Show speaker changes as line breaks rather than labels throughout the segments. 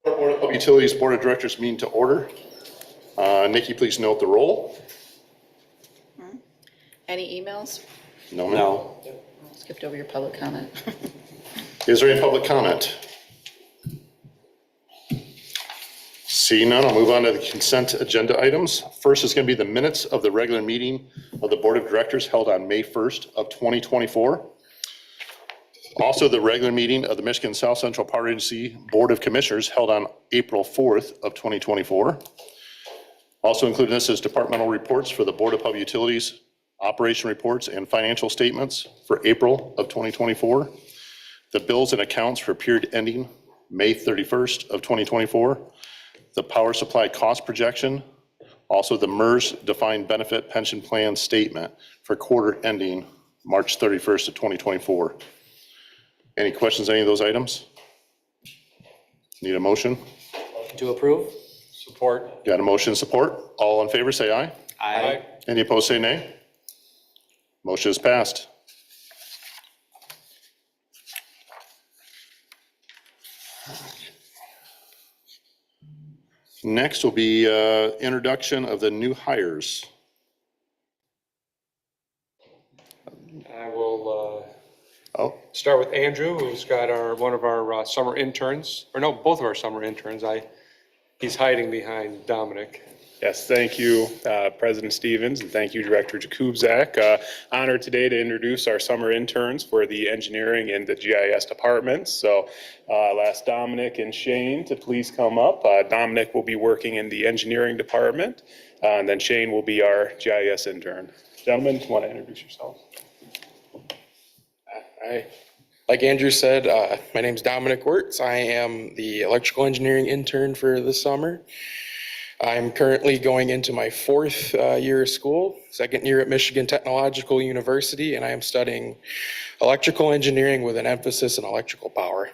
Board of Utilities Board of Directors meeting to order. Nikki, please note the roll.
Any emails?
No, ma'am.
Skipped over your public comment.
Is there any public comment? Seeing none, I'll move on to the consent agenda items. First is going to be the minutes of the regular meeting of the Board of Directors held on May 1st of 2024. Also, the regular meeting of the Michigan South Central Power Agency Board of Commissioners held on April 4th of 2024. Also included in this is departmental reports for the Board of Public Utilities, operation reports and financial statements for April of 2024. The bills and accounts for period ending May 31st of 2024. The power supply cost projection. Also the MERS defined benefit pension plan statement for quarter ending March 31st of 2024. Any questions on any of those items? Need a motion?
To approve?
Support.
Got a motion support? All in favor say aye.
Aye.
Any opposed say nay. Motion is passed. Next will be introduction of the new hires.
I will
Oh,
start with Andrew, who's got one of our summer interns, or no, both of our summer interns. He's hiding behind Dominic.
Yes, thank you, President Stevens, and thank you, Director Jakubczak. Honored today to introduce our summer interns for the engineering and the GIS departments. So I'll ask Dominic and Shane to please come up. Dominic will be working in the engineering department, and then Shane will be our GIS intern. Gentlemen, do you want to introduce yourselves?
Hi. Like Andrew said, my name's Dominic Wirtz. I am the electrical engineering intern for the summer. I'm currently going into my fourth year of school, second year at Michigan Technological University, and I am studying electrical engineering with an emphasis in electrical power.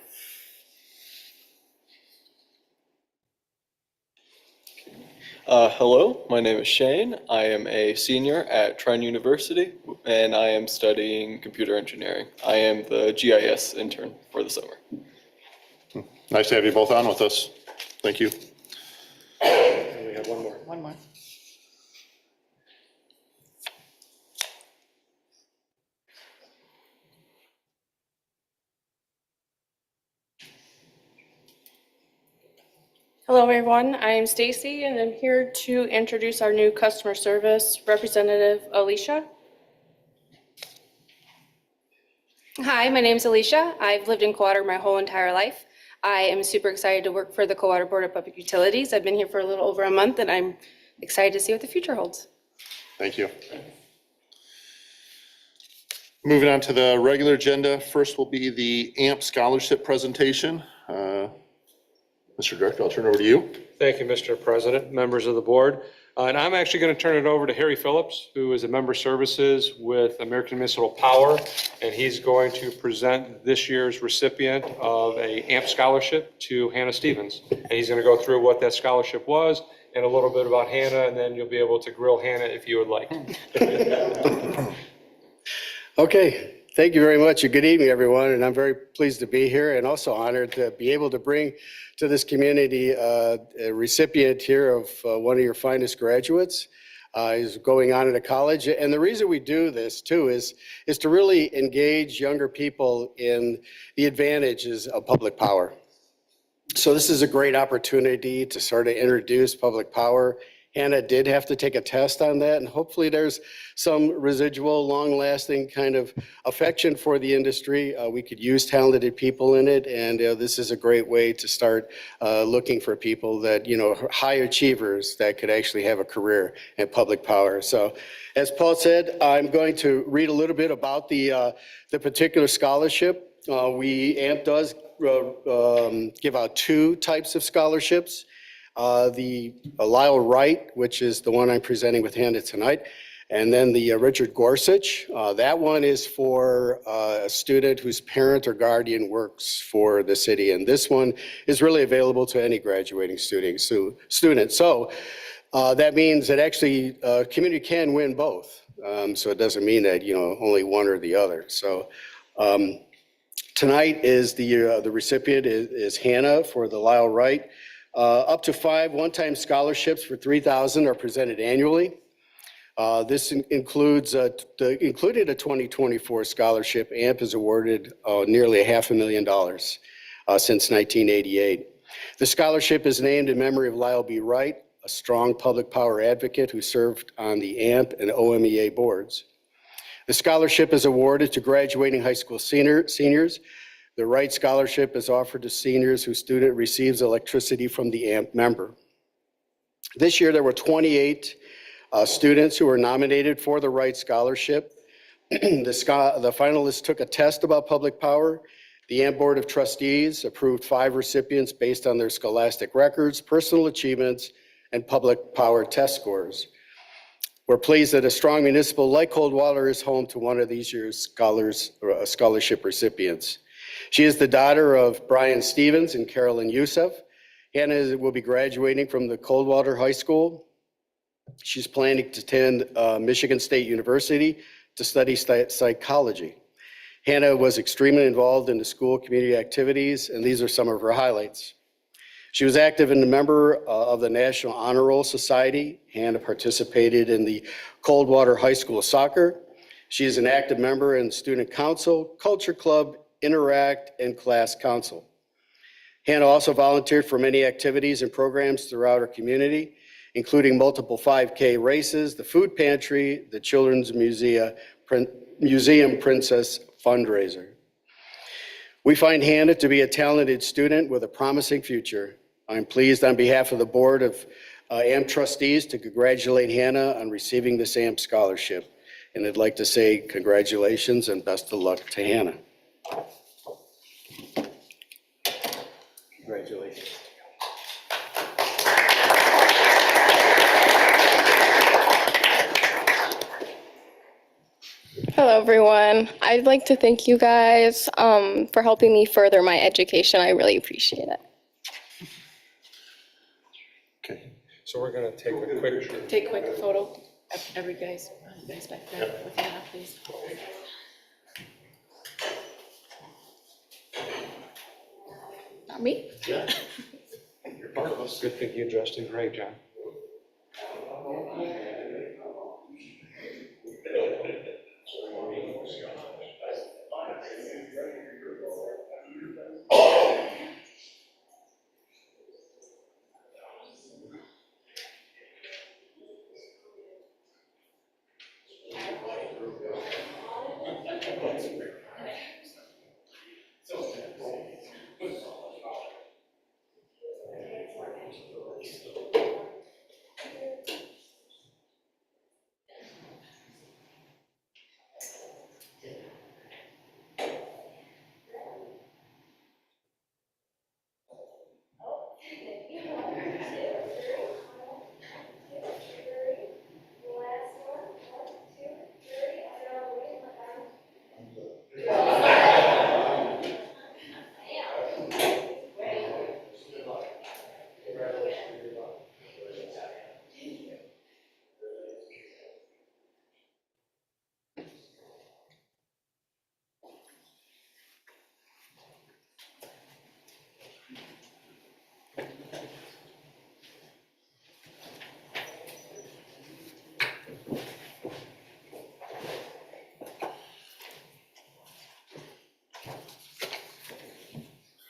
Hello, my name is Shane. I am a senior at Trine University, and I am studying computer engineering. I am the GIS intern for the summer.
nice to have you both on with us. Thank you.
And we have one more.
One more.
Hello, everyone. I'm Stacy, and I'm here to introduce our new customer service representative, Alicia. Hi, my name is Alicia. I've lived in Coldwater my whole entire life. I am super excited to work for the Coldwater Board of Public Utilities. I've been here for a little over a month, and I'm excited to see what the future holds.
Thank you. Moving on to the regular agenda. First will be the AMP scholarship presentation. Mr. Director, I'll turn it over to you.
Thank you, Mr. President, members of the board. And I'm actually going to turn it over to Harry Phillips, who is a member services with American Municipal Power, and he's going to present this year's recipient of a AMP scholarship to Hannah Stevens. And he's going to go through what that scholarship was and a little bit about Hannah, and then you'll be able to grill Hannah if you would like.
Okay, thank you very much, and good evening, everyone. And I'm very pleased to be here and also honored to be able to bring to this community a recipient here of one of your finest graduates. Is going on at a college. And the reason we do this too is to really engage younger people in the advantages of public power. So this is a great opportunity to sort of introduce public power. Hannah did have to take a test on that, and hopefully there's some residual, long-lasting kind of affection for the industry. We could use talented people in it, and this is a great way to start looking for people that, high achievers that could actually have a career in public power. So as Paul said, I'm going to read a little bit about the particular scholarship. AMP does give out two types of scholarships. The Lyle Wright, which is the one I'm presenting with Hannah tonight, and then the Richard Gorsuch. That one is for a student whose parent or guardian works for the city, and this one is really available to any graduating student. So that means that actually community can win both. So it doesn't mean that only one or the other. So Tonight is the recipient is Hannah for the Lyle Wright. Up to 5 one-time scholarships for $3,000 are presented annually. This included a 2024 scholarship. AMP has awarded nearly $500,000 since 1988. The scholarship is named in memory of Lyle B. Wright, a strong public power advocate who served on the AMP and OMEA boards. The scholarship is awarded to graduating high school seniors. The Wright Scholarship is offered to seniors whose student receives electricity from the AMP member. This year, there were 28 students who were nominated for the Wright Scholarship. The finalists took a test about public power. The AMP Board of Trustees approved 5 recipients based on their scholastic records, personal achievements, and public power test scores. We're pleased that a strong municipal like Coldwater is home to one of these year's scholarship recipients. She is the daughter of Brian Stevens and Carolyn Youssef. Hannah will be graduating from the Coldwater High School. She's planning to attend Michigan State University to study psychology. Hannah was extremely involved in the school community activities, and these are some of her highlights. She was active and a member of the National Honor Roll Society. Hannah participated in the Coldwater High School soccer. She is an active member in Student Council, Culture Club, Interact, and Class Council. Hannah also volunteered for many activities and programs throughout her community, including multiple 5K races, the food pantry, the Children's Museum Princess fundraiser. We find Hannah to be a talented student with a promising future. I'm pleased on behalf of the Board of AMP trustees to congratulate Hannah on receiving this AMP scholarship. And I'd like to say congratulations and best of luck to Hannah. Congratulations.
Hello, everyone. I'd like to thank you guys for helping me further my education. I really appreciate it.
Okay.
So we're going to take a quick.
Take a quick photo of every guys back there with Hannah, please. Not me?
Yeah. You're part of us.
Good thing you dressed in gray, John.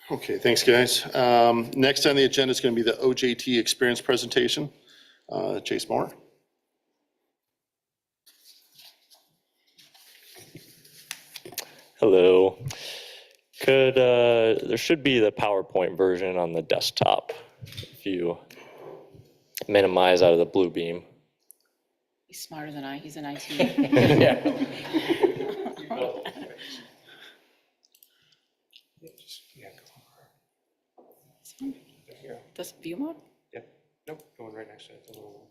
Okay, thanks, guys. Next on the agenda is going to be the OJT experience presentation. Chase Moore.
Hello. There should be the PowerPoint version on the desktop if you minimize out of the blue beam.
He's smarter than I, he's in IT. This view mode?
Yeah. Nope, going right next to it, the little one.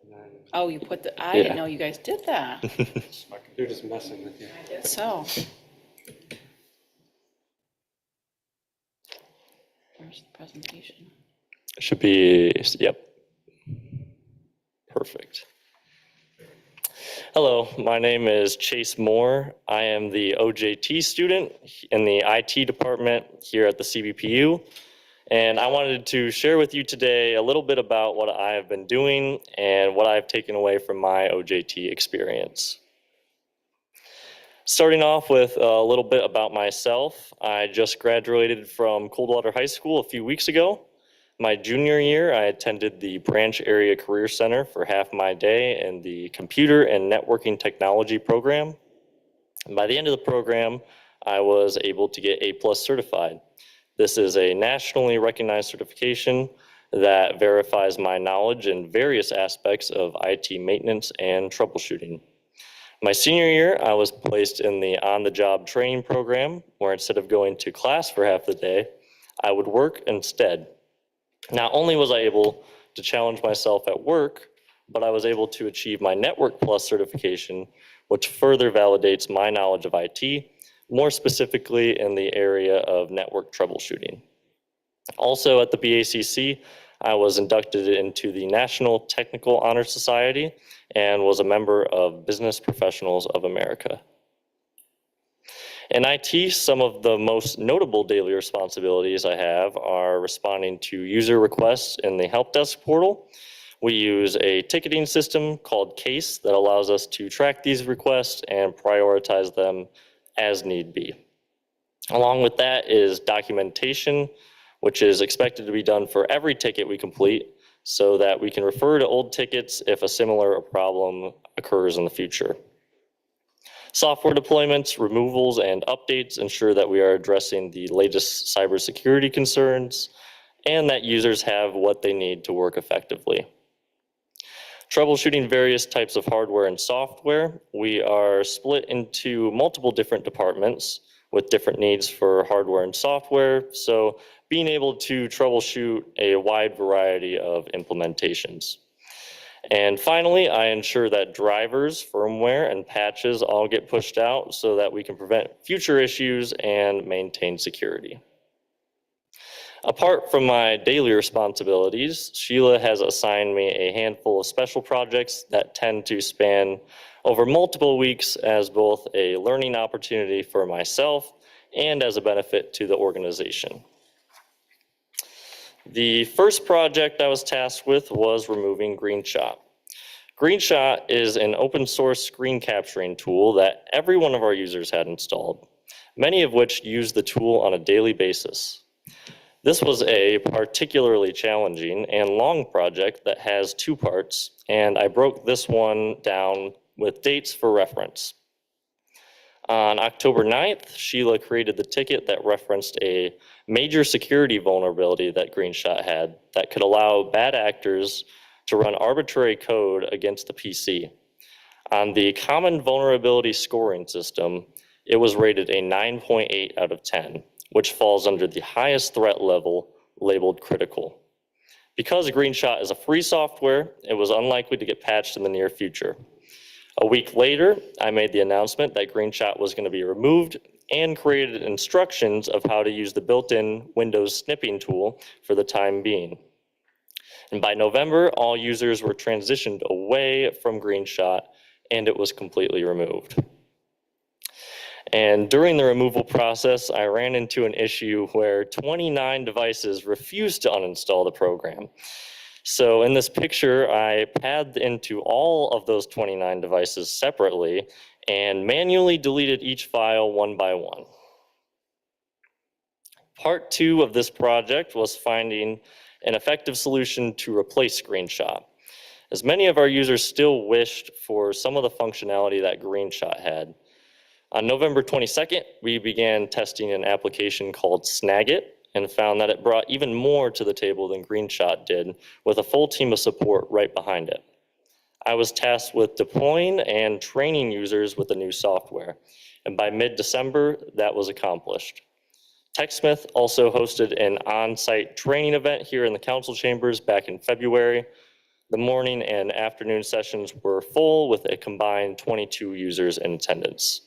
And then
Oh, you put the, I didn't know you guys did that.
my computer's messing with you.
So. Where's the presentation?
Should be, yep. Perfect. Hello, my name is Chase Moore. I am the OJT student in the IT department here at the CBPU. And I wanted to share with you today a little bit about what I have been doing and what I've taken away from my OJT experience. Starting off with a little bit about myself, I just graduated from Coldwater High School a few weeks ago. My junior year, I attended the Branch Area Career Center for half my day in the Computer and Networking Technology program. And by the end of the program, I was able to get A+ certified. This is a nationally recognized certification that verifies my knowledge in various aspects of IT maintenance and troubleshooting. My senior year, I was placed in the on-the-job training program, where instead of going to class for half the day, I would work instead. Not only was I able to challenge myself at work, but I was able to achieve my Network Plus certification, which further validates my knowledge of IT, more specifically in the area of network troubleshooting. Also at the BACC, I was inducted into the National Technical Honor Society and was a member of Business Professionals of America. In IT, some of the most notable daily responsibilities I have are responding to user requests in the help desk portal. We use a ticketing system called CASE that allows us to track these requests and prioritize them as need be. Along with that is documentation, which is expected to be done for every ticket we complete so that we can refer to old tickets if a similar problem occurs in the future. Software deployments, removals, and updates ensure that we are addressing the latest cybersecurity concerns and that users have what they need to work effectively. Troubleshooting various types of hardware and software, we are split into multiple different departments with different needs for hardware and software, so being able to troubleshoot a wide variety of implementations. And finally, I ensure that drivers, firmware, and patches all get pushed out so that we can prevent future issues and maintain security. Apart from my daily responsibilities, Sheila has assigned me a handful of special projects that tend to span over multiple weeks as both a learning opportunity for myself and as a benefit to the organization. The first project I was tasked with was removing GreenShot. GreenShot is an open source screen capturing tool that every one of our users had installed, many of which use the tool on a daily basis. This was a particularly challenging and long project that has two parts, and I broke this one down with dates for reference. On October 9th, Sheila created the ticket that referenced a major security vulnerability that GreenShot had that could allow bad actors to run arbitrary code against the PC. On the common vulnerability scoring system, it was rated a 9.8 out of 10, which falls under the highest threat level labeled critical. Because GreenShot is a free software, it was unlikely to get patched in the near future. A week later, I made the announcement that GreenShot was going to be removed and created instructions of how to use the built-in Windows snipping tool for the time being. And by November, all users were transitioned away from GreenShot and it was completely removed. And during the removal process, I ran into an issue where 29 devices refused to uninstall the program. So in this picture, I padded into all of those 29 devices separately and manually deleted each file one by one. Part 2 of this project was finding an effective solution to replace GreenShot, as many of our users still wished for some of the functionality that GreenShot had. On November 22nd, we began testing an application called Snagit and found that it brought even more to the table than GreenShot did, with a full team of support right behind it. I was tasked with deploying and training users with the new software, and by mid-December, that was accomplished. TechSmith also hosted an on-site training event here in the council chambers back in February. The morning and afternoon sessions were full with a combined 22 users in attendance.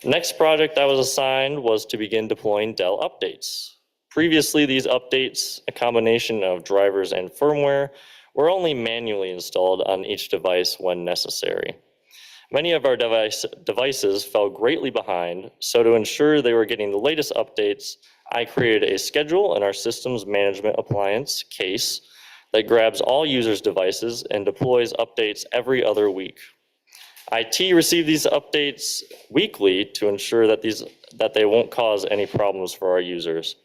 The next project I was assigned was to begin deploying Dell updates. Previously, these updates, a combination of drivers and firmware, were only manually installed on each device when necessary. Many of our devices fell greatly behind, so to ensure they were getting the latest updates, I created a schedule in our systems management appliance case that grabs all users' devices and deploys updates every other week. IT receive these updates weekly to ensure that they won't cause any problems for our users.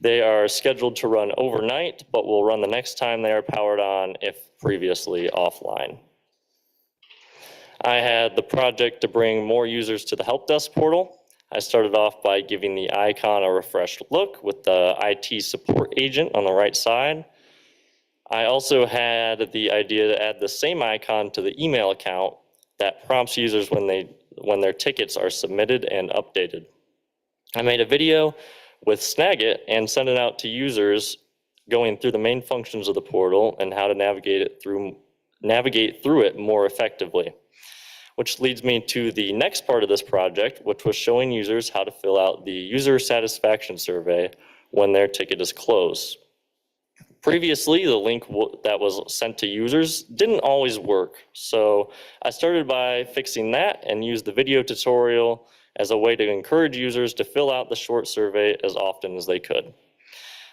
They are scheduled to run overnight, but will run the next time they are powered on if previously offline. I had the project to bring more users to the help desk portal. I started off by giving the icon a refreshed look with the IT support agent on the right side. I also had the idea to add the same icon to the email account that prompts users when their tickets are submitted and updated. I made a video with Snagit and sent it out to users going through the main functions of the portal and how to navigate through it more effectively. Which leads me to the next part of this project, which was showing users how to fill out the user satisfaction survey when their ticket is closed. Previously, the link that was sent to users didn't always work, so I started by fixing that and used the video tutorial as a way to encourage users to fill out the short survey as often as they could.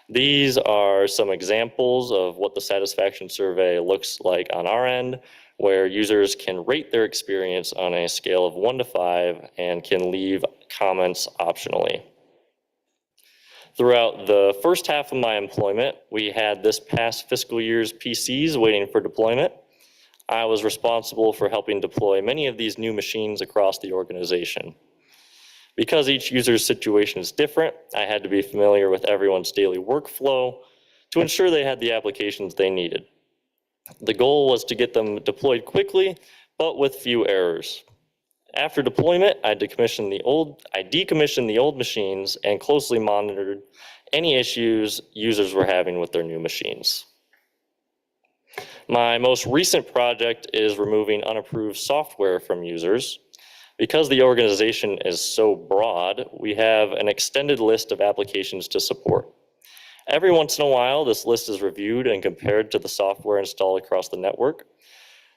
These are some examples of what the satisfaction survey looks like on our end, where users can rate their experience on a scale of 1 to 5 and can leave comments optionally. Throughout the first half of my employment, we had this past fiscal year's PCs waiting for deployment. I was responsible for helping deploy many of these new machines across the organization. Because each user's situation is different, I had to be familiar with everyone's daily workflow to ensure they had the applications they needed. The goal was to get them deployed quickly, but with few errors. After deployment, I decommissioned the old machines and closely monitored any issues users were having with their new machines. My most recent project is removing unapproved software from users. Because the organization is so broad, we have an extended list of applications to support. Every once in a while, this list is reviewed and compared to the software installed across the network.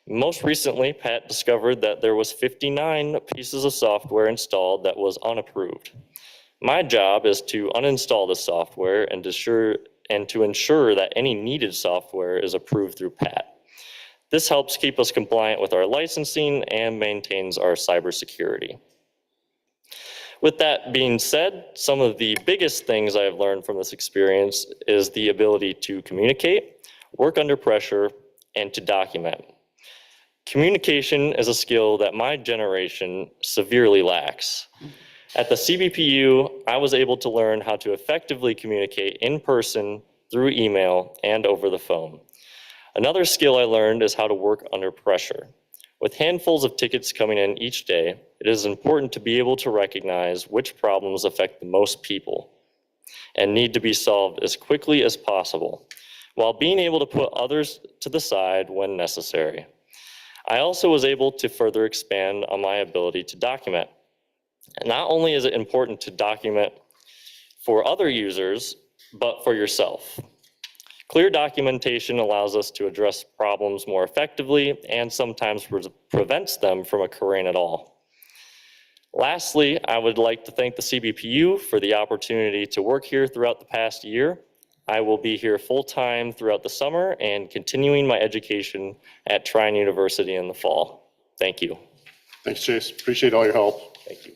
Most recently, Pat discovered that there was 59 pieces of software installed that was unapproved. My job is to uninstall the software and to ensure that any needed software is approved through Pat. This helps keep us compliant with our licensing and maintains our cybersecurity. With that being said, some of the biggest things I have learned from this experience is the ability to communicate, work under pressure, and to document. Communication is a skill that my generation severely lacks. At the CBPU, I was able to learn how to effectively communicate in person, through email, and over the phone. Another skill I learned is how to work under pressure. With handfuls of tickets coming in each day, it is important to be able to recognize which problems affect the most people and need to be solved as quickly as possible, while being able to put others to the side when necessary. I also was able to further expand on my ability to document. Not only is it important to document for other users, but for yourself. Clear documentation allows us to address problems more effectively and sometimes prevents them from occurring at all. Lastly, I would like to thank the CBPU for the opportunity to work here throughout the past year. I will be here full-time throughout the summer and continuing my education at Trine University in the fall. Thank you.
Thanks, Chase. Appreciate all your help.
Thank you.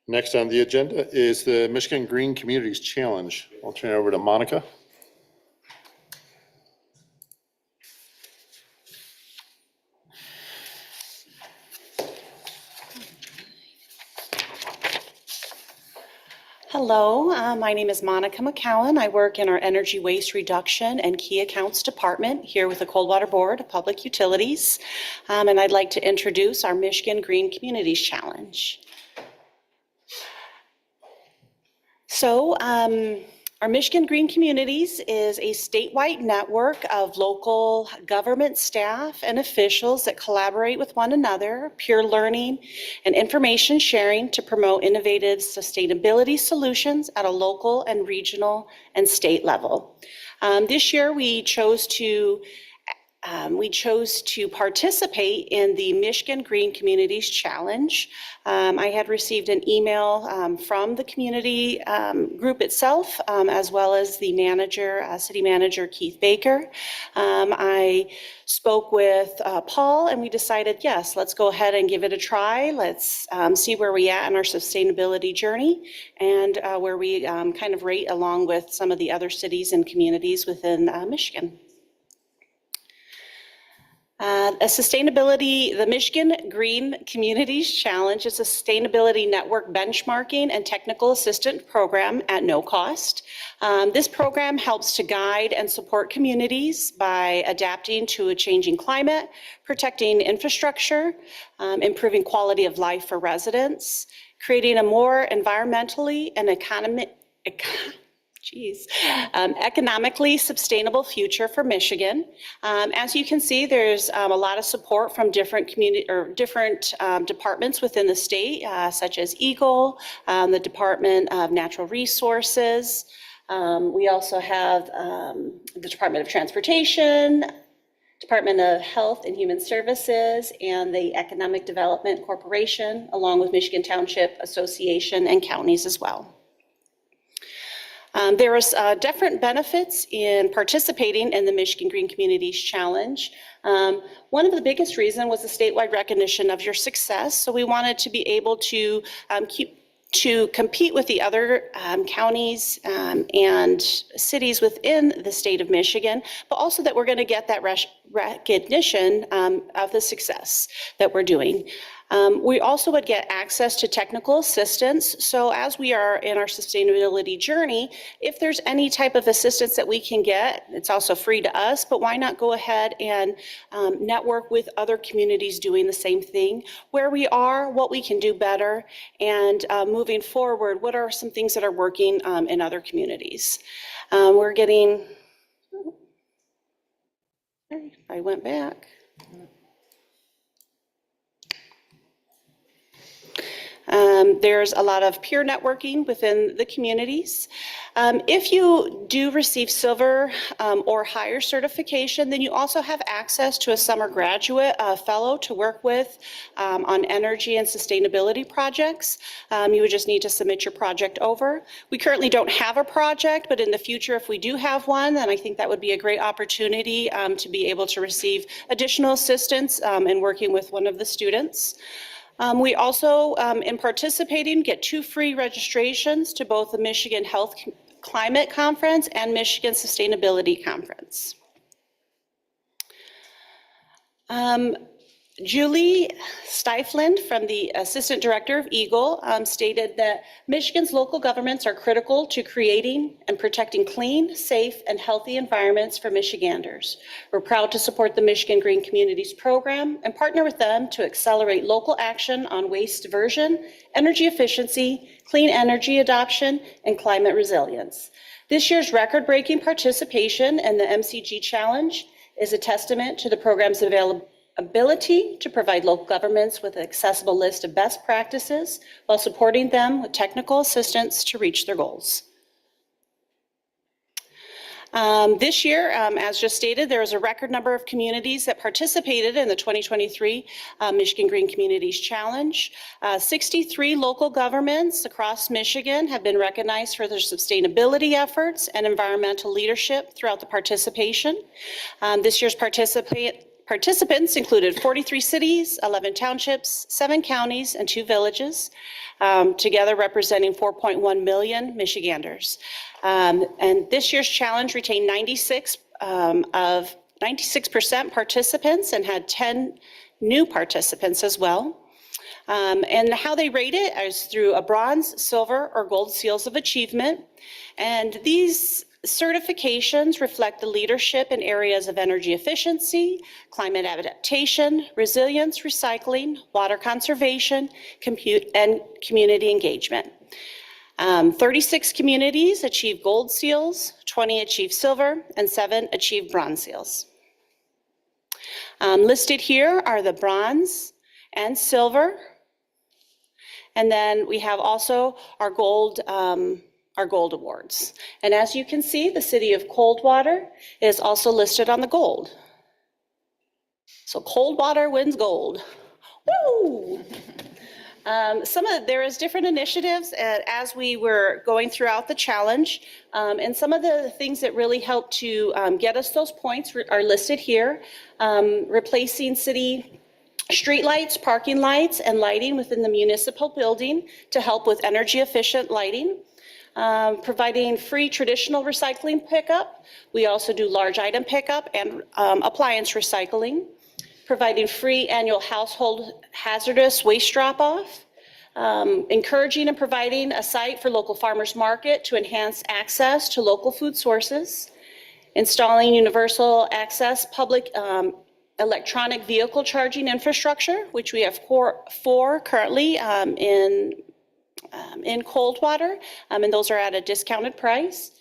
Next on the agenda is the Michigan Green Communities Challenge. I'll turn it over to Monica.
Hello, my name is Monica McCowan. I work in our Energy Waste Reduction and Key Accounts Department here with the Coldwater Board of Public Utilities. And I'd like to introduce our Michigan Green Communities Challenge. So, our Michigan Green Communities is a statewide network of local government staff and officials that collaborate with one another, peer learning and information sharing to promote innovative sustainability solutions at a local and regional and state level. This year, we chose to participate in the Michigan Green Communities Challenge. I had received an email from the community group itself, as well as the manager, city manager Keith Baker. I spoke with Paul, and we decided, yes, let's go ahead and give it a try. Let's see where we at in our sustainability journey and where we kind of rate along with some of the other cities and communities within Michigan. The Michigan Green Communities Challenge is a sustainability network benchmarking and technical assistance program at no cost. This program helps to guide and support communities by adapting to a changing climate, protecting infrastructure, improving quality of life for residents, creating a more environmentally and economically sustainable future for Michigan. As you can see, there's a lot of support from different departments within the state, such as Eagle, the Department of Natural Resources. We also have the Department of Transportation, Department of Health and Human Services, and the Economic Development Corporation, along with Michigan Township Association and counties as well. There was different benefits in participating in the Michigan Green Communities Challenge. One of the biggest reasons was the statewide recognition of your success. So we wanted to be able to compete with the other counties and cities within the state of Michigan, but also that we're going to get that recognition of the success that we're doing. We also would get access to technical assistance. So as we are in our sustainability journey, if there's any type of assistance that we can get, it's also free to us, but why not go ahead and network with other communities doing the same thing, where we are, what we can do better, and moving forward, what are some things that are working in other communities. We're getting, I went back. There's a lot of peer networking within the communities. If you do receive silver or higher certification, then you also have access to a summer graduate fellow to work with on energy and sustainability projects. You would just need to submit your project over. We currently don't have a project, but in the future, if we do have one, then I think that would be a great opportunity to be able to receive additional assistance in working with one of the students. We also, in participating, get 2 free registrations to both the Michigan Health Climate Conference and Michigan Sustainability Conference. Julie Stiefland, from the Assistant Director of Eagle, stated that Michigan's local governments are critical to creating and protecting clean, safe, and healthy environments for Michiganders. We're proud to support the Michigan Green Communities Program and partner with them to accelerate local action on waste diversion, energy efficiency, clean energy adoption, and climate resilience. This year's record-breaking participation in the MCG Challenge is a testament to the program's ability to provide local governments with an accessible list of best practices while supporting them with technical assistance to reach their goals. This year, as just stated, there was a record number of communities that participated in the 2023 Michigan Green Communities Challenge. 63 local governments across Michigan have been recognized for their sustainability efforts and environmental leadership throughout the participation. This year's participants included 43 cities, 11 townships, 7 counties, and 2 villages, together representing 4.1 million Michiganders. And this year's challenge retained 96% participants and had 10 new participants as well. And how they rate it is through a bronze, silver, or gold seals of achievement. And these certifications reflect the leadership in areas of energy efficiency, climate adaptation, resilience, recycling, water conservation, and community engagement. 36 communities achieved gold seals, 20 achieved silver, and 7 achieved bronze seals. Listed here are the bronze and silver. And then we have also our gold our gold awards. And as you can see, the city of Coldwater is also listed on the gold. So Coldwater wins gold. Woo! There is different initiatives as we were going throughout the challenge. And some of the things that really helped to get us those points are listed here. Replacing city streetlights, parking lights, and lighting within the municipal building to help with energy efficient lighting. Providing free traditional recycling pickup. We also do large item pickup and appliance recycling. Providing free annual household hazardous waste drop-off. Encouraging and providing a site for local farmers market to enhance access to local food sources. Installing universal access public electronic vehicle charging infrastructure, which we have four currently in Coldwater, and those are at a discounted price.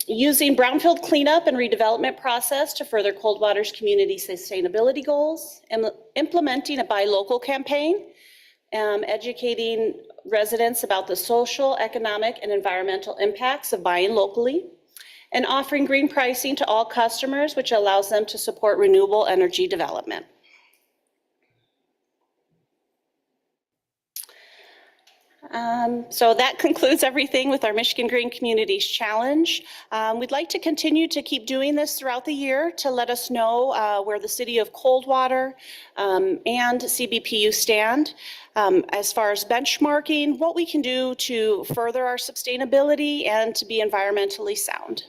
Using brownfield cleanup and redevelopment process to further Coldwater's community sustainability goals, implementing a buy local campaign, educating residents about the social, economic, and environmental impacts of buying locally, and offering green pricing to all customers, which allows them to support renewable energy development. So that concludes everything with our Michigan Green Communities Challenge. We'd like to continue to keep doing this throughout the year to let us know where the city of Coldwater and CBPU stand as far as benchmarking, what we can do to further our sustainability and to be environmentally sound.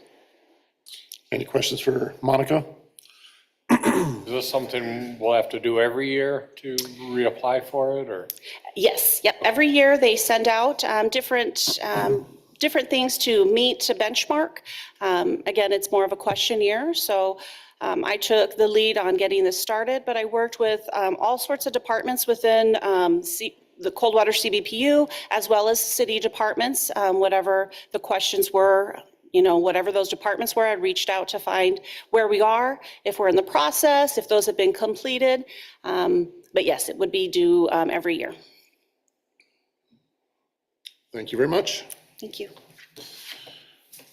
Any questions for Monica?
Is this something we'll have to do every year to reapply for it, or?
Yes, yep. Every year they send out different things to meet to benchmark. Again, it's more of a questionnaire. So I took the lead on getting this started, but I worked with all sorts of departments within the Coldwater CBPU, as well as city departments, whatever the questions were. You know, whatever those departments were, I reached out to find where we are, if we're in the process, if those have been completed. But yes, it would be due every year.
Thank you very much.
Thank you.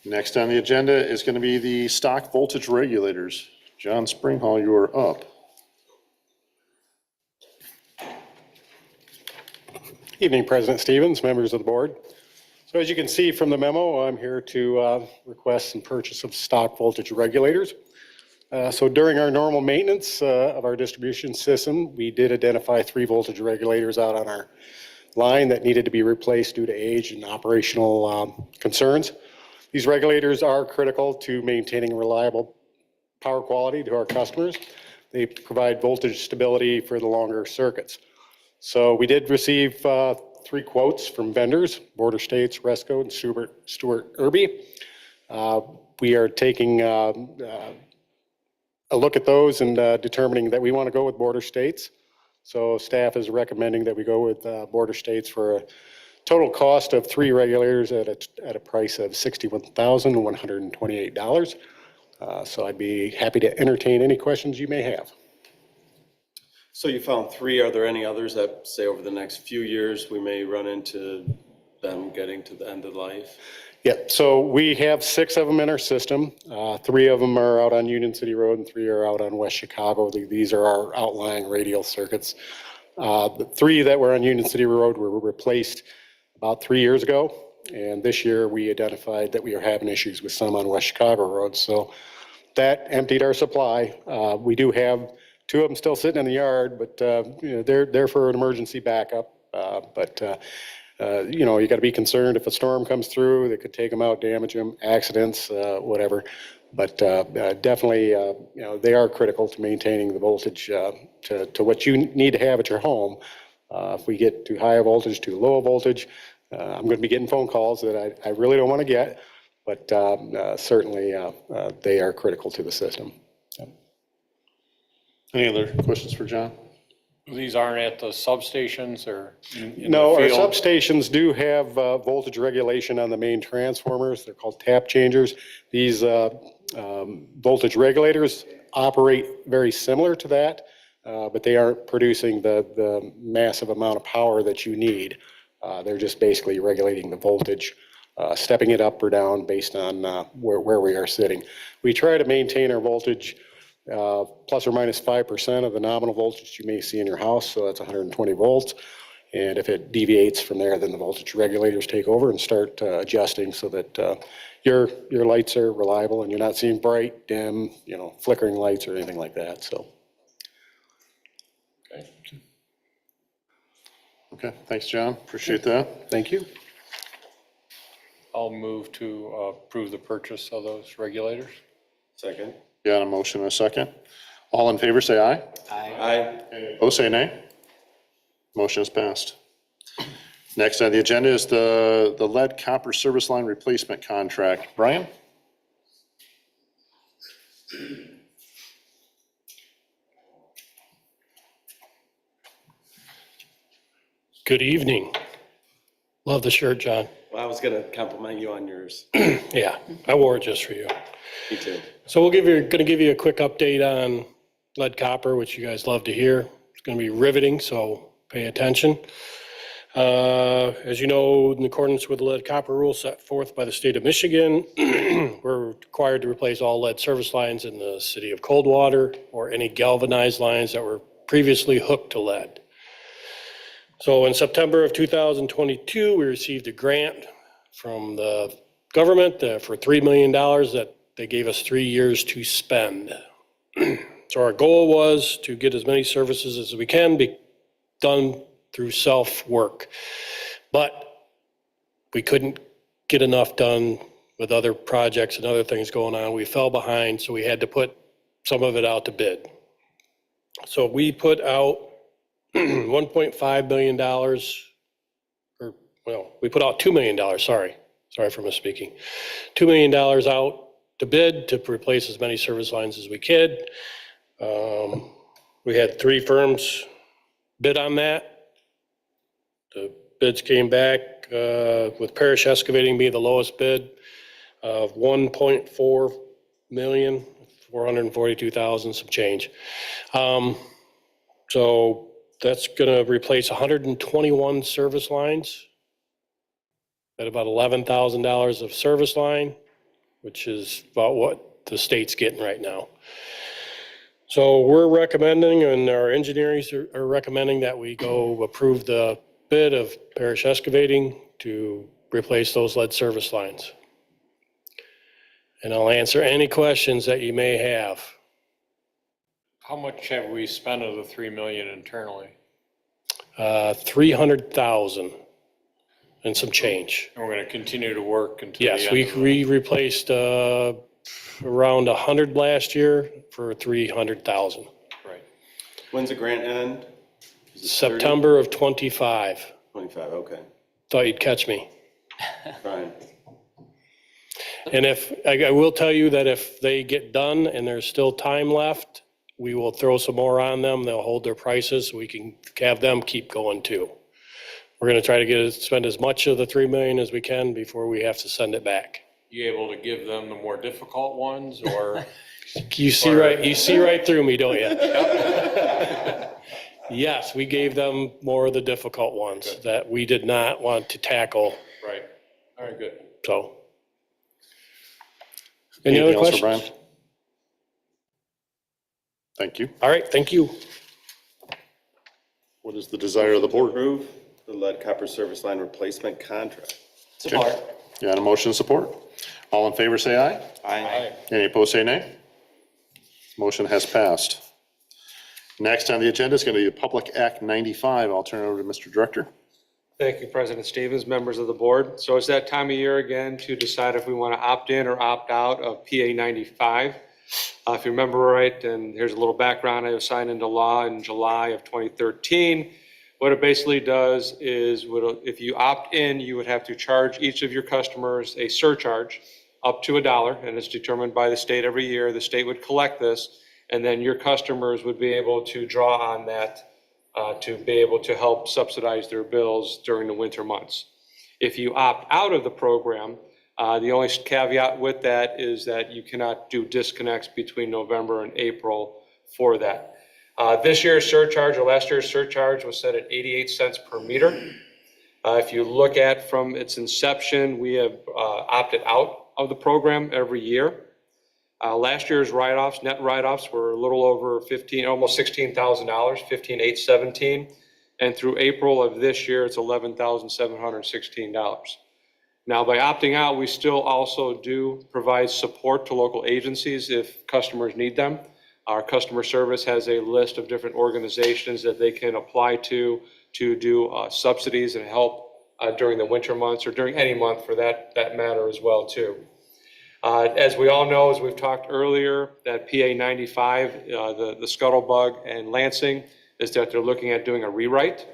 Next on the agenda is going to be the stock voltage regulators. John Springhall, you are up.
Evening, President Stevens, members of the board. So as you can see from the memo, I'm here to request some purchase of stock voltage regulators. So during our normal maintenance of our distribution system, we did identify 3 voltage regulators out on our line that needed to be replaced due to age and operational concerns. These regulators are critical to maintaining reliable power quality to our customers. They provide voltage stability for the longer circuits. So we did receive 3 quotes from vendors, Border States, Resco, and Stewart Irby. We are taking a look at those and determining that we want to go with Border States. So staff is recommending that we go with Border States for a total cost of 3 regulators at a price of $61,128. So I'd be happy to entertain any questions you may have.
So you found 3. Are there any others that, say, over the next few years, we may run into them getting to the end of life?
Yeah, so we have 6 of them in our system. 3 of them are out on Union City Road and 3 are out on West Chicago. These are our outlying radial circuits. The 3 that were on Union City Road were replaced about 3 years ago. And this year we identified that we are having issues with some on West Chicago Road. So that emptied our supply. We do have 2 of them still sitting in the yard, but you know, they're for an emergency backup. You know, you got to be concerned if a storm comes through that could take them out, damage them, accidents, whatever. But definitely, you know, they are critical to maintaining the voltage to what you need to have at your home. If we get too high a voltage, too low a voltage, I'm going to be getting phone calls that I really don't want to get. But certainly, they are critical to the system.
Any other questions for John?
These aren't at the substations or in
No,
the
our
field?
substations do have voltage regulation on the main transformers. They're called tap changers. These voltage regulators operate very similar to that, but they aren't producing the massive amount of power that you need. They're just basically regulating the voltage. stepping it up or down based on where we are sitting. We try to maintain our voltage plus or minus 5% of the nominal voltage you may see in your house, so that's 120 volts. And if it deviates from there, then the voltage regulators take over and start adjusting so that your lights are reliable and you're not seeing bright, dim, flickering lights or anything like that. So.
Okay, thanks, John. Appreciate that.
Thank you.
I'll move to approve the purchase of those regulators.
Second.
Got a motion and a second. All in favor, say aye.
Aye.
Opposed, say nay. Motion is passed. Next on the agenda is the lead copper service line replacement contract. Brian?
Good evening. Love the shirt, John.
Well, I was going to compliment you on yours.
Yeah, I wore it just for you.
Me too.
So we'll going to give you a quick update on lead copper, which you guys love to hear. It's going to be riveting, so pay attention. As you know, in accordance with the lead copper rule set forth by the state of Michigan, we're required to replace all lead service lines in the city of Coldwater or any galvanized lines that were previously hooked to lead. So in September of 2022, we received a grant from the government for $3 million that they gave us 3 years to spend. So our goal was to get as many services as we can be done through self-work. But we couldn't get enough done with other projects and other things going on. We fell behind, so we had to put some of it out to bid. So we put out $1.5 million, we put out $2 million, sorry for misspeaking. $2 million out to bid to replace as many service lines as we could. We had 3 firms bid on that. The bids came back with Parish Excavating being the lowest bid of $1.4 million, 442,000, some change. So that's going to replace 121 service lines at about $11,000 of service line, which is about what the state's getting right now. So we're recommending, and our engineers are recommending, that we go approve the bid of Parish Excavating to replace those lead service lines. And I'll answer any questions that you may have.
How much have we spent of the 3 million internally?
300,000 and some change.
And we're going to continue to work until the
Yes,
end of
we replaced around 100 last year for 300,000.
Right.
When's the grant end? Is it 30?
September of 25.
25, okay.
Thought you'd catch me.
Fine.
And if, I will tell you that if they get done and there's still time left, we will throw some more on them. They'll hold their prices so we can have them keep going too. We're going to try to spend as much of the 3 million as we can before we have to send it back.
You able to give them the more difficult ones, or?
You see right through me, don't you? Yes, we gave them more of the difficult ones that we did not want to tackle.
Right. All right, good.
So. Any other
Anything else for
questions?
Brian? Thank you.
All right, thank you.
What is the desire of the board?
Approve the lead copper service line replacement contract.
Support.
You got a motion to support? All in favor, say aye.
Aye.
Any opposed, say nay. Motion has passed. Next on the agenda is going to be Public Act 95. I'll turn it over to Mr. Director.
Thank you, President Stevens, members of the board. So it's that time of year again to decide if we want to opt in or opt out of PA 95. If you remember right, and here's a little background, I was signed into law in July of 2013. What it basically does is, if you opt in, you would have to charge each of your customers a surcharge up to $1, and it's determined by the state every year. The state would collect this, and then your customers would be able to draw on that to be able to help subsidize their bills during the winter months. If you opt out of the program, the only caveat with that is that you cannot do disconnects between November and April for that. This year's surcharge, or last year's surcharge, was set at 88 cents per meter. If you look at from its inception, we have opted out of the program every year. Last year's write-offs, net write-offs were a little over almost $16,000, 15,817. And through April of this year, it's $11,716. Now, by opting out, we still also do provide support to local agencies if customers need them. Our customer service has a list of different organizations that they can apply to do subsidies and help during the winter months or during any month for that matter as well too. As we all know, as we've talked earlier, that PA 95, the Scuttlebug and Lansing, is that they're looking at doing a rewrite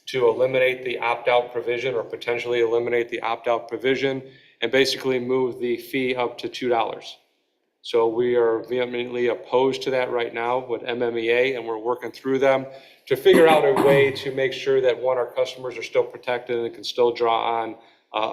to eliminate the opt-out provision or potentially eliminate the opt-out provision and basically move the fee up to $2. So we are vehemently opposed to that right now with MMEA, and we're working through them to figure out a way to make sure that, one, our customers are still protected and can still draw on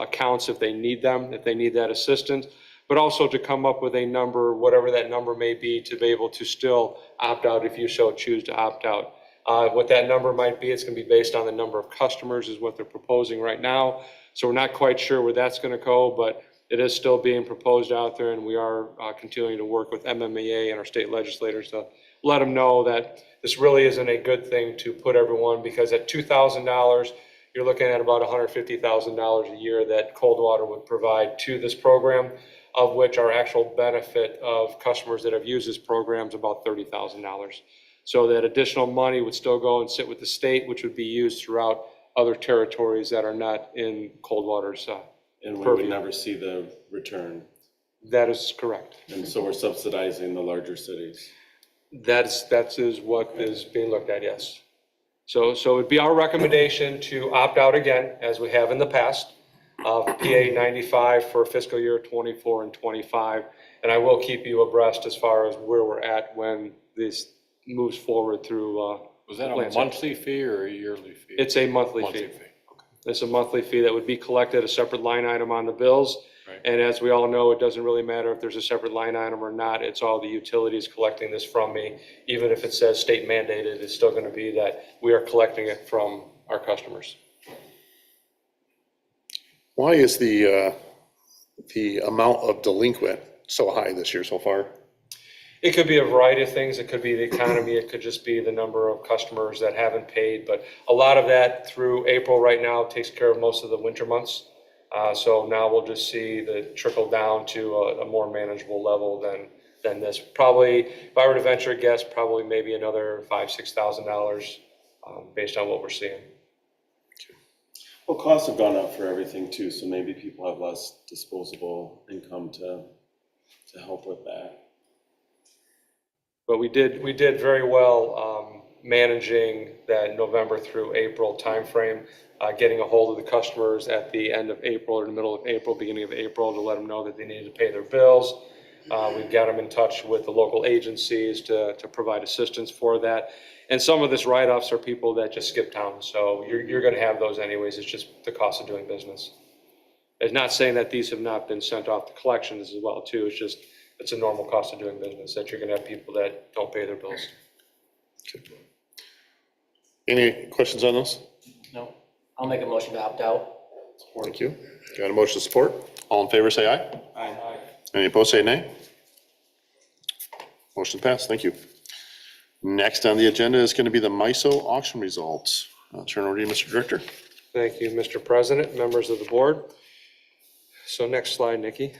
accounts if they need them, if they need that assistance, but also to come up with a number, whatever that number may be, to be able to still opt out if you so choose to opt out. What that number might be, it's going to be based on the number of customers is what they're proposing right now. So we're not quite sure where that's going to go, but it is still being proposed out there, and we are continuing to work with MMEA and our state legislators to let them know that this really isn't a good thing to put everyone, because at $2,000, you're looking at about $150,000 a year that Coldwater would provide to this program, of which our actual benefit of customers that have used this program is about $30,000. So that additional money would still go and sit with the state, which would be used throughout other territories that are not in Coldwater's
And we
purview.
would never see the return.
That is correct.
And so we're subsidizing the larger cities.
That is what is being looked at, yes. So it'd be our recommendation to opt out again, as we have in the past, of PA 95 for fiscal year 24 and 25. And I will keep you abreast as far as where we're at when this moves forward through.
Was that a monthly fee or a yearly fee?
It's a monthly fee.
Okay.
It's a monthly fee that would be collected, a separate line item on the bills.
Right.
And as we all know, it doesn't really matter if there's a separate line item or not. It's all the utilities collecting this from me. Even if it says state mandated, it's still going to be that we are collecting it from our customers.
Why is the amount of delinquent so high this year so far?
It could be a variety of things. It could be the economy. It could just be the number of customers that haven't paid. But a lot of that through April right now takes care of most of the winter months. So now we'll just see the trickle down to a more manageable level than this. Probably, if I were to venture a guess, probably maybe another $5,000, $6,000 based on what we're seeing.
Well, costs have gone up for everything too, so maybe people have less disposable income to help with that.
But we did very well managing that November through April timeframe, getting a hold of the customers at the end of April or the middle of April, beginning of April, to let them know that they needed to pay their bills. We've got them in touch with the local agencies to provide assistance for that. And some of this write-offs are people that just skip town. So you're going to have those anyways. It's just the cost of doing business. It's not saying that these have not been sent off to collections as well too. It's just, it's a normal cost of doing business that you're going to have people that don't pay their bills.
Any questions on those?
No. I'll make a motion to opt out.
Thank you. Got a motion to support? All in favor, say aye.
Aye.
Any opposed, say nay. Motion passed. Thank you. Next on the agenda is going to be the MISO auction results. I'll turn over to you, Mr. Director.
Thank you, Mr. President, members of the board. So next slide, Nikki.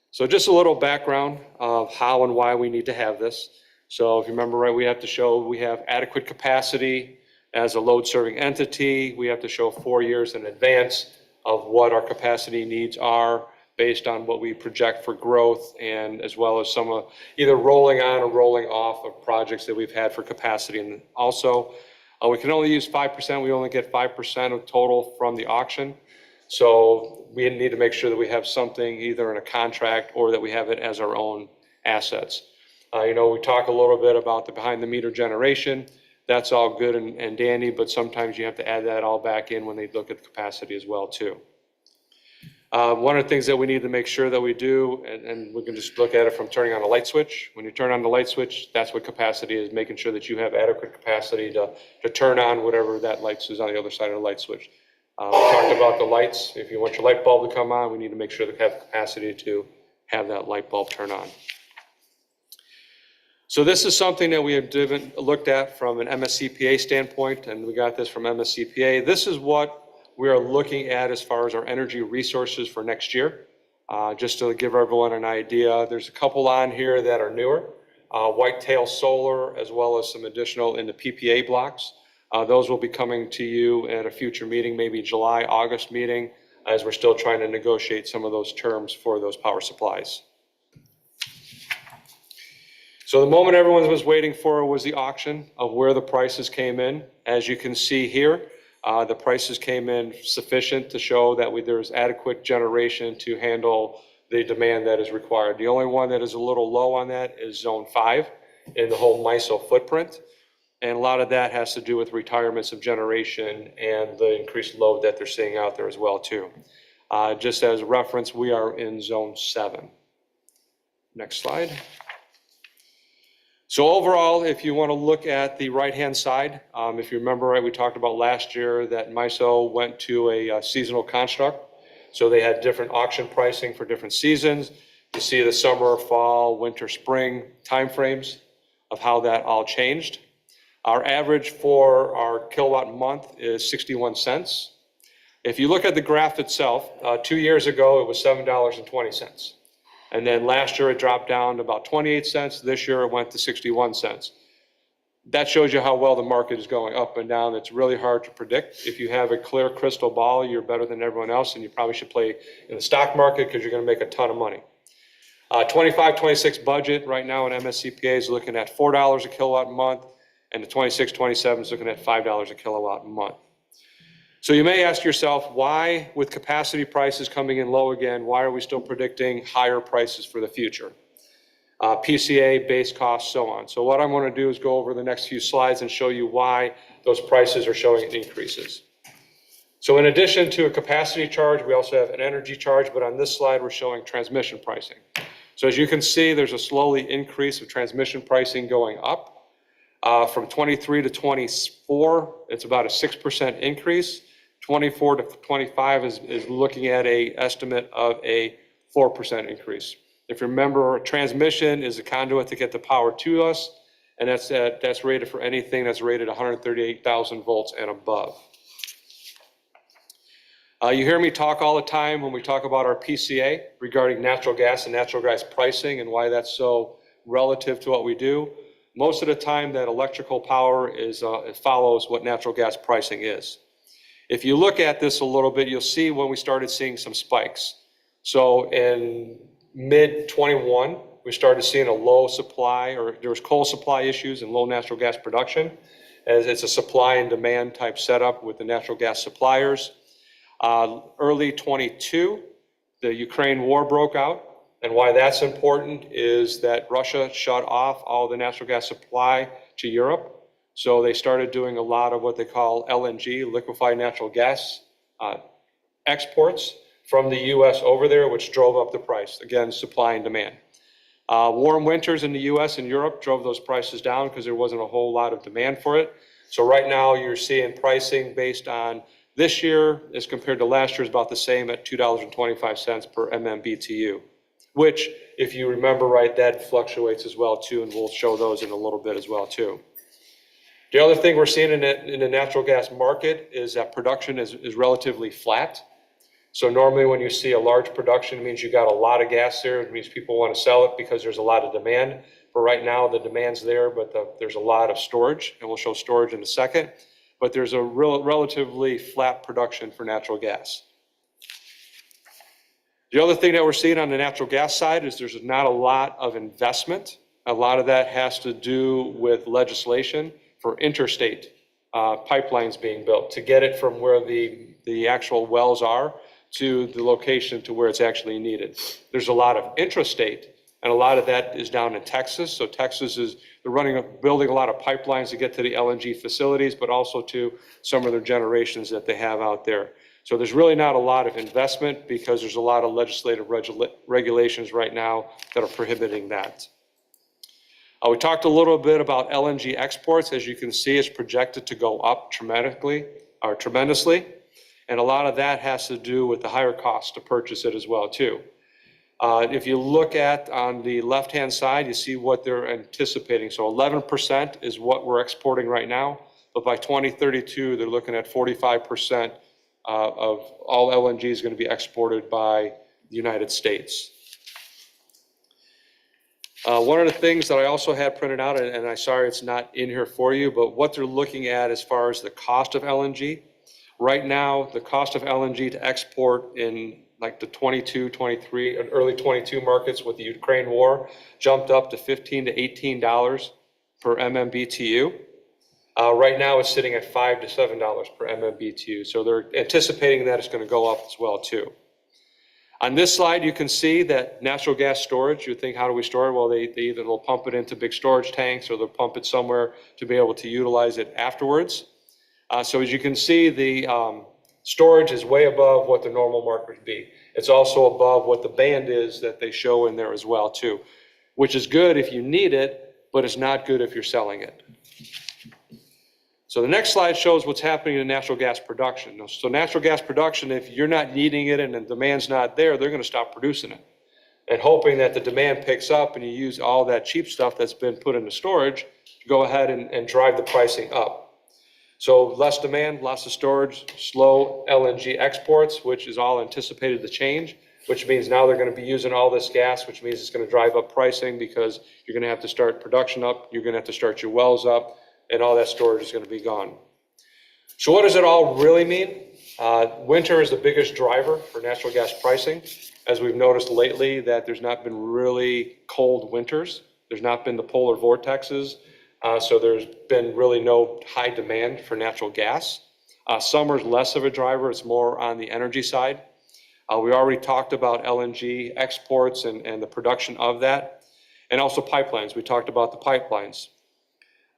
So just a little background of how and why we need to have this. So if you remember right, we have to show we have adequate capacity as a load serving entity. We have to show 4 years in advance of what our capacity needs are based on what we project for growth, and as well as some either rolling on or rolling off of projects that we've had for capacity. And also, we can only use 5%. We only get 5% of total from the auction. So we need to make sure that we have something either in a contract or that we have it as our own assets. We talk a little bit about the behind the meter generation. That's all good and dandy, but sometimes you have to add that all back in when they look at the capacity as well too. One of the things that we need to make sure that we do, and we can just look at it from turning on a light switch. When you turn on the light switch, that's what capacity is, making sure that you have adequate capacity to turn on whatever that light is on the other side of the light switch. We talked about the lights. If you want your light bulb to come on, we need to make sure that we have capacity to have that light bulb turn on. So this is something that we have looked at from an MSCPA standpoint, and we got this from MSCPA. This is what we are looking at as far as our energy resources for next year. Just to give everyone an idea, there's a couple on here that are newer. Whitetail Solar, as well as some additional in the PPA blocks. Those will be coming to you at a future meeting, maybe July, August meeting, as we're still trying to negotiate some of those terms for those power supplies. So the moment everyone was waiting for was the auction of where the prices came in. As you can see here, the prices came in sufficient to show that there's adequate generation to handle the demand that is required. The only one that is a little low on that is Zone 5 in the whole MISO footprint. And a lot of that has to do with retirements of generation and the increased load that they're seeing out there as well too. Just as a reference, we are in Zone 7. Next slide. So overall, if you want to look at the right-hand side, if you remember right, we talked about last year that MISO went to a seasonal construct. So they had different auction pricing for different seasons. You see the summer, fall, winter, spring timeframes of how that all changed. Our average for our kilowatt month is 61 cents. If you look at the graph itself, 2 years ago it was $7.20. And then last year it dropped down to about 28 cents. This year it went to 61 cents. That shows you how well the market is going up and down. It's really hard to predict. If you have a clear crystal ball, you're better than everyone else, and you probably should play in the stock market because you're going to make a ton of money. 25-26 budget right now in MSCPA is looking at $4 a kilowatt a month, and the 26-27 is looking at $5 a kilowatt a month. So you may ask yourself, why, with capacity prices coming in low again, why are we still predicting higher prices for the future? PCA, base costs, so on. So what I'm going to do is go over the next few slides and show you why those prices are showing increases. So in addition to a capacity charge, we also have an energy charge, but on this slide, we're showing transmission pricing. So as you can see, there's a slowly increase of transmission pricing going up. From 23 to 24, it's about a 6% increase. 24 to 25 is looking at an estimate of a 4% increase. If you remember, transmission is a conduit to get the power to us, and that's rated for anything that's rated 138,000 volts and above. You hear me talk all the time when we talk about our PCA regarding natural gas and natural gas pricing and why that's so relative to what we do. Most of the time that electrical power it follows what natural gas pricing is. If you look at this a little bit, you'll see when we started seeing some spikes. So in mid-21, we started seeing a low supply, or there was coal supply issues and low natural gas production, as it's a supply and demand type setup with the natural gas suppliers. Early 22, the Ukraine war broke out, and why that's important is that Russia shut off all the natural gas supply to Europe. So they started doing a lot of what they call LNG, liquefied natural gas exports from the US over there, which drove up the price. Again, supply and demand. Warm winters in the US and Europe drove those prices down because there wasn't a whole lot of demand for it. So right now you're seeing pricing based on this year as compared to last year is about the same at $2.25 per MMBTU, which if you remember right, that fluctuates as well too, and we'll show those in a little bit as well too. The other thing we're seeing in the natural gas market is that production is relatively flat. So normally when you see a large production, it means you got a lot of gas there. It means people want to sell it because there's a lot of demand. But right now the demand's there, but there's a lot of storage, and we'll show storage in a second. But there's a relatively flat production for natural gas. The other thing that we're seeing on the natural gas side is there's not a lot of investment. A lot of that has to do with legislation for interstate pipelines being built to get it from where the actual wells are to the location to where it's actually needed. There's a lot of intrastate, and a lot of that is down in Texas. So Texas they're building a lot of pipelines to get to the LNG facilities, but also to some of their generations that they have out there. So there's really not a lot of investment because there's a lot of legislative regulations right now that are prohibiting that. We talked a little bit about LNG exports. As you can see, it's projected to go up tremendously. And a lot of that has to do with the higher cost to purchase it as well, too. If you look at on the left-hand side, you see what they're anticipating. So 11% is what we're exporting right now, but by 2032, they're looking at 45% of all LNG is going to be exported by the United States. One of the things that I also had printed out, and I'm sorry it's not in here for you, but what they're looking at as far as the cost of LNG. Right now, the cost of LNG to export in like the 22, 23, and early 22 markets with the Ukraine war jumped up to $15 to $18 per MMBTU. Right now, it's sitting at $5 to $7 per MMBTU. So they're anticipating that it's going to go up as well, too. On this slide, you can see that natural gas storage, you think, how do we store it? Well, they either will pump it into big storage tanks or they'll pump it somewhere to be able to utilize it afterwards. So as you can see, the storage is way above what the normal market would be. It's also above what the band is that they show in there as well, too, which is good if you need it, but it's not good if you're selling it. So the next slide shows what's happening in natural gas production. So natural gas production, if you're not needing it and the demand's not there, they're going to stop producing it. And hoping that the demand picks up and you use all that cheap stuff that's been put into storage to go ahead and drive the pricing up. So less demand, lots of storage, slow LNG exports, which is all anticipated to change, which means now they're going to be using all this gas, which means it's going to drive up pricing because you're going to have to start production up, you're going to have to start your wells up, and all that storage is going to be gone. So what does it all really mean? Winter is the biggest driver for natural gas pricing. As we've noticed lately that there's not been really cold winters. There's not been the polar vortexes. So there's been really no high demand for natural gas. Summer's less of a driver. It's more on the energy side. We already talked about LNG exports and the production of that, and also pipelines. We talked about the pipelines.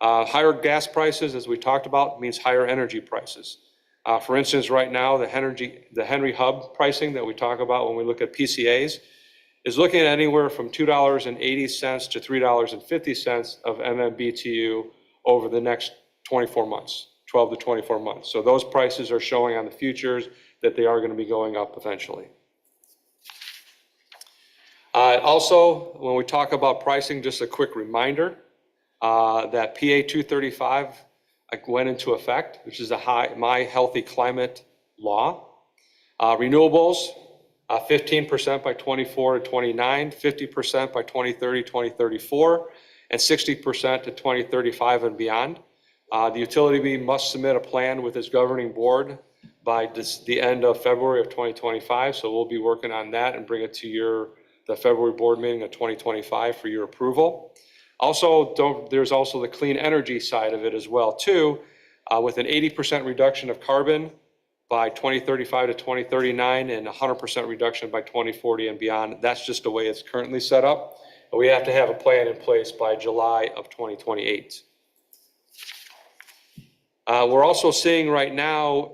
Higher gas prices, as we talked about, means higher energy prices. For instance, right now, the Henry Hub pricing that we talk about when we look at PCAs is looking at anywhere from $2.80 to $3.50 of MMBTU over the next 24 months, 12 to 24 months. So those prices are showing on the futures that they are going to be going up eventually. Also, when we talk about pricing, just a quick reminder that PA 235 went into effect, which is a My Healthy Climate law. Renewables, 15% by 24 to 29, 50% by 2030, 2034, and 60% to 2035 and beyond. The utility must submit a plan with its governing board by the end of February of 2025. So we'll be working on that and bring it to the February board meeting of 2025 for your approval. Also, there's also the clean energy side of it as well, too, with an 80% reduction of carbon by 2035 to 2039 and 100% reduction by 2040 and beyond. That's just the way it's currently set up. But we have to have a plan in place by July of 2028. We're also seeing right now,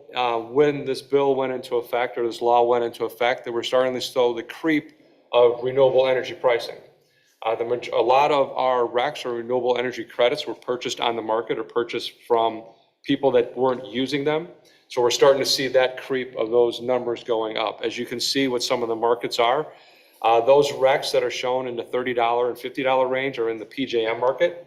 when this bill went into effect, or this law went into effect, that we're starting to show the creep of renewable energy pricing. A lot of our RECs, or renewable energy credits, were purchased on the market or purchased from people that weren't using them. So we're starting to see that creep of those numbers going up. As you can see what some of the markets are, those RECs that are shown in the $30 and $50 range are in the PJM market.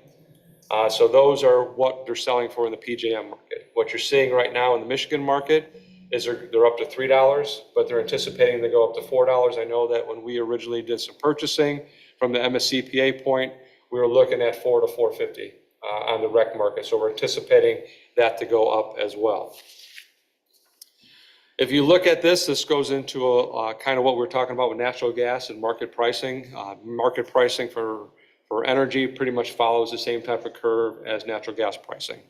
So those are what they're selling for in the PJM market. What you're seeing right now in the Michigan market is they're up to $3, but they're anticipating to go up to $4. I know that when we originally did some purchasing from the MSCPA point, we were looking at $4 to $4.50 on the REC market. So we're anticipating that to go up as well. If you look at this, this goes into kind of what we're talking about with natural gas and market pricing. Market pricing for energy pretty much follows the same type of curve as natural gas pricing.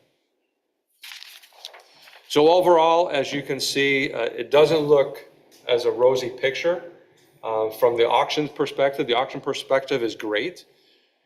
So overall, as you can see, it doesn't look as a rosy picture. From the auction perspective, the auction perspective is great,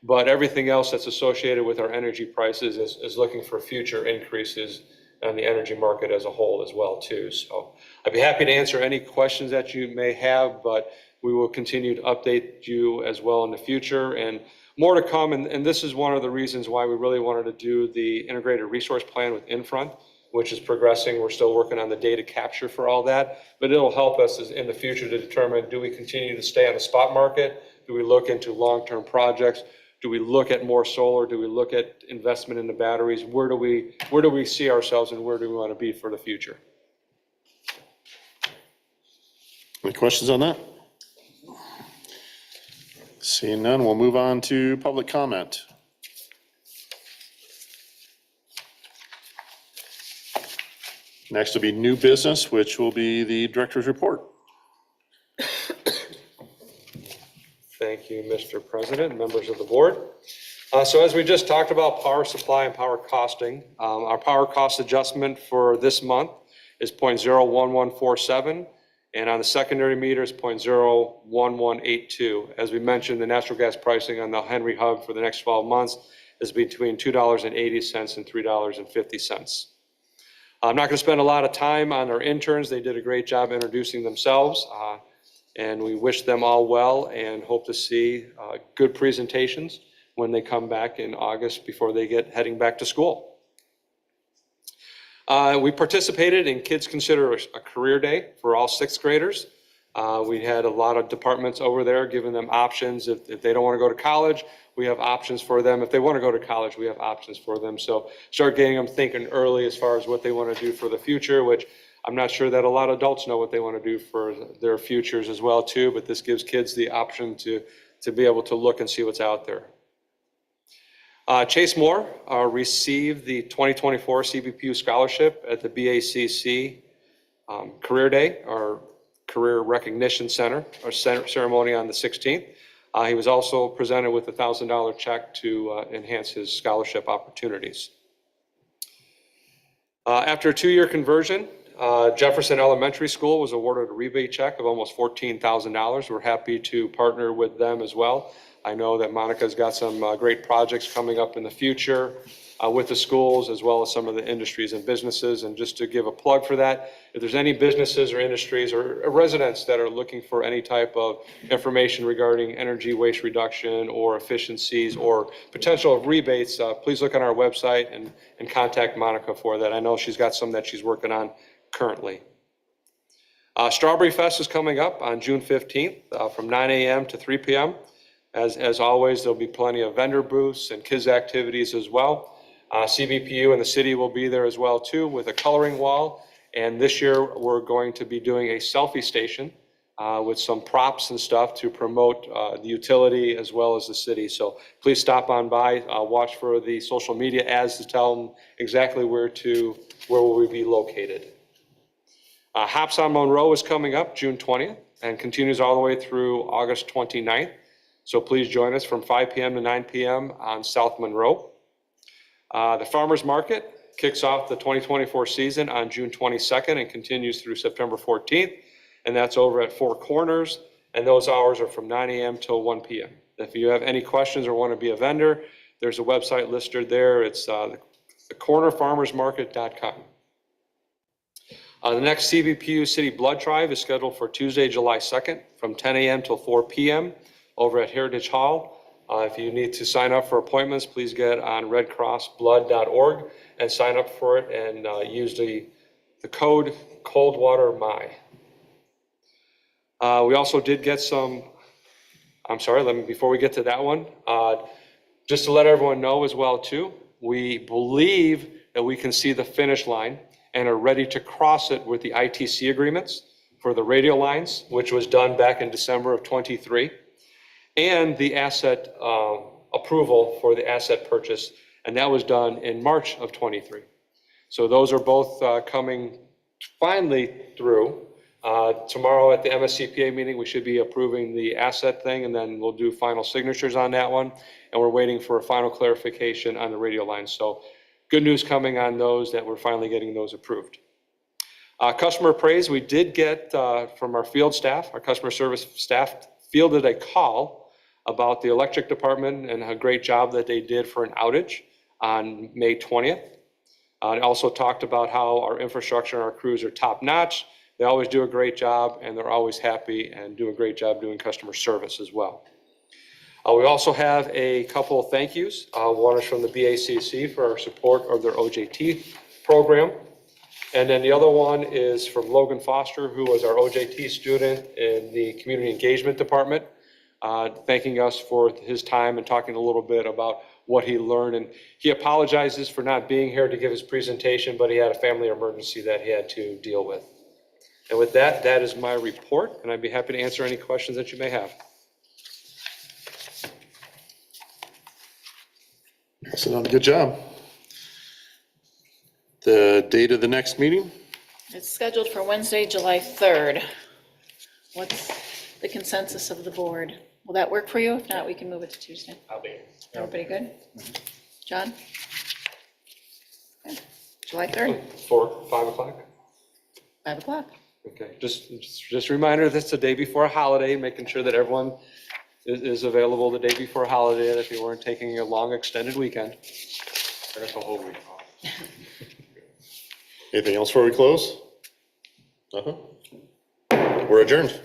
but everything else that's associated with our energy prices is looking for future increases on the energy market as a whole as well, too. So I'd be happy to answer any questions that you may have, but we will continue to update you as well in the future, and more to come. And this is one of the reasons why we really wanted to do the integrated resource plan with Infront, which is progressing. We're still working on the data capture for all that, but it'll help us in the future to determine, do we continue to stay on the spot market? Do we look into long-term projects? Do we look at more solar? Do we look at investment in the batteries? Where do we see ourselves and where do we want to be for the future?
Any questions on that? Seeing none, we'll move on to public comment. Next will be new business, which will be the director's report.
Thank you, Mr. President, members of the board. So as we just talked about power supply and power costing, our power cost adjustment for this month is 0.01147, and on the secondary meter is 0.01182. As we mentioned, the natural gas pricing on the Henry Hub for the next 12 months is between $2.80 and $3.50. I'm not going to spend a lot of time on our interns. They did a great job introducing themselves. And we wish them all well and hope to see good presentations when they come back in August before they get heading back to school. We participated in Kids Consider a Career Day for all sixth graders. We had a lot of departments over there giving them options. If they don't want to go to college, we have options for them. If they want to go to college, we have options for them. So start getting them thinking early as far as what they want to do for the future, which I'm not sure that a lot of adults know what they want to do for their futures as well too, but this gives kids the option to be able to look and see what's out there. Chase Moore received the 2024 CBPU scholarship at the BACC Career Day, or Career Recognition Center, or ceremony on the 16th. He was also presented with a $1,000 check to enhance his scholarship opportunities. After a 2-year conversion, Jefferson Elementary School was awarded a rebate check of almost $14,000. We're happy to partner with them as well. I know that Monica's got some great projects coming up in the future with the schools, as well as some of the industries and businesses. And just to give a plug for that, if there's any businesses or industries or residents that are looking for any type of information regarding energy waste reduction or efficiencies or potential rebates, please look on our website and contact Monica for that. I know she's got some that she's working on currently. Strawberry Fest is coming up on June 15th from 9 a.m. to 3 p.m. As always, there'll be plenty of vendor booths and kids activities as well. CBPU and the city will be there as well too with a coloring wall. And this year we're going to be doing a selfie station with some props and stuff to promote the utility as well as the city. So please stop on by, watch for the social media ads to tell them exactly where we'll be located. Hops on Monroe is coming up June 20th and continues all the way through August 29th. So please join us from 5 p.m. to 9 p.m. on South Monroe. The Farmers Market kicks off the 2024 season on June 22nd and continues through September 14th. And that's over at Four Corners. And those hours are from 9 a.m. till 1 p.m. If you have any questions or want to be a vendor, there's a website listed there. It's thecornerfarmersmarket.com. The next CBPU City Blood Drive is scheduled for Tuesday, July 2nd from 10 a.m. till 4 p.m. over at Heritage Hall. If you need to sign up for appointments, please get on redcrossblood.org and sign up for it and use the code Coldwater My. We also did get some, before we get to that one, just to let everyone know as well too, we believe that we can see the finish line and are ready to cross it with the ITC agreements for the radial lines, which was done back in December of 23, and the asset approval for the asset purchase, and that was done in March of 23. So those are both coming finally through. Tomorrow at the MSCPA meeting, we should be approving the asset thing, and then we'll do final signatures on that one. And we're waiting for a final clarification on the radial lines. So good news coming on those, that we're finally getting those approved. Customer praise, we did get from our field staff, our customer service staff fielded a call about the electric department and a great job that they did for an outage on May 20th. It also talked about how our infrastructure and our crews are top notch. They always do a great job and they're always happy and do a great job doing customer service as well. We also have a couple of thank yous. One is from the BACC for our support of their OJT program. And then the other one is from Logan Foster, who was our OJT student in the Community Engagement Department, thanking us for his time and talking a little bit about what he learned. And he apologizes for not being here to give his presentation, but he had a family emergency that he had to deal with. And with that, that is my report, and I'd be happy to answer any questions that you may have.
Excellent, good job. The date of the next meeting?
It's scheduled for Wednesday, July 3rd. What's the consensus of the board? Will that work for you? If not, we can move it to Tuesday.
I'll be.
Everybody good? John? Okay. July 3rd,
5 o'clock?
5 o'clock.
Okay, just a reminder, that's the day before a holiday, making sure that everyone is available the day before a holiday, and if you weren't taking a long extended weekend.
I got the whole week off.
Anything else before we close? We're adjourned.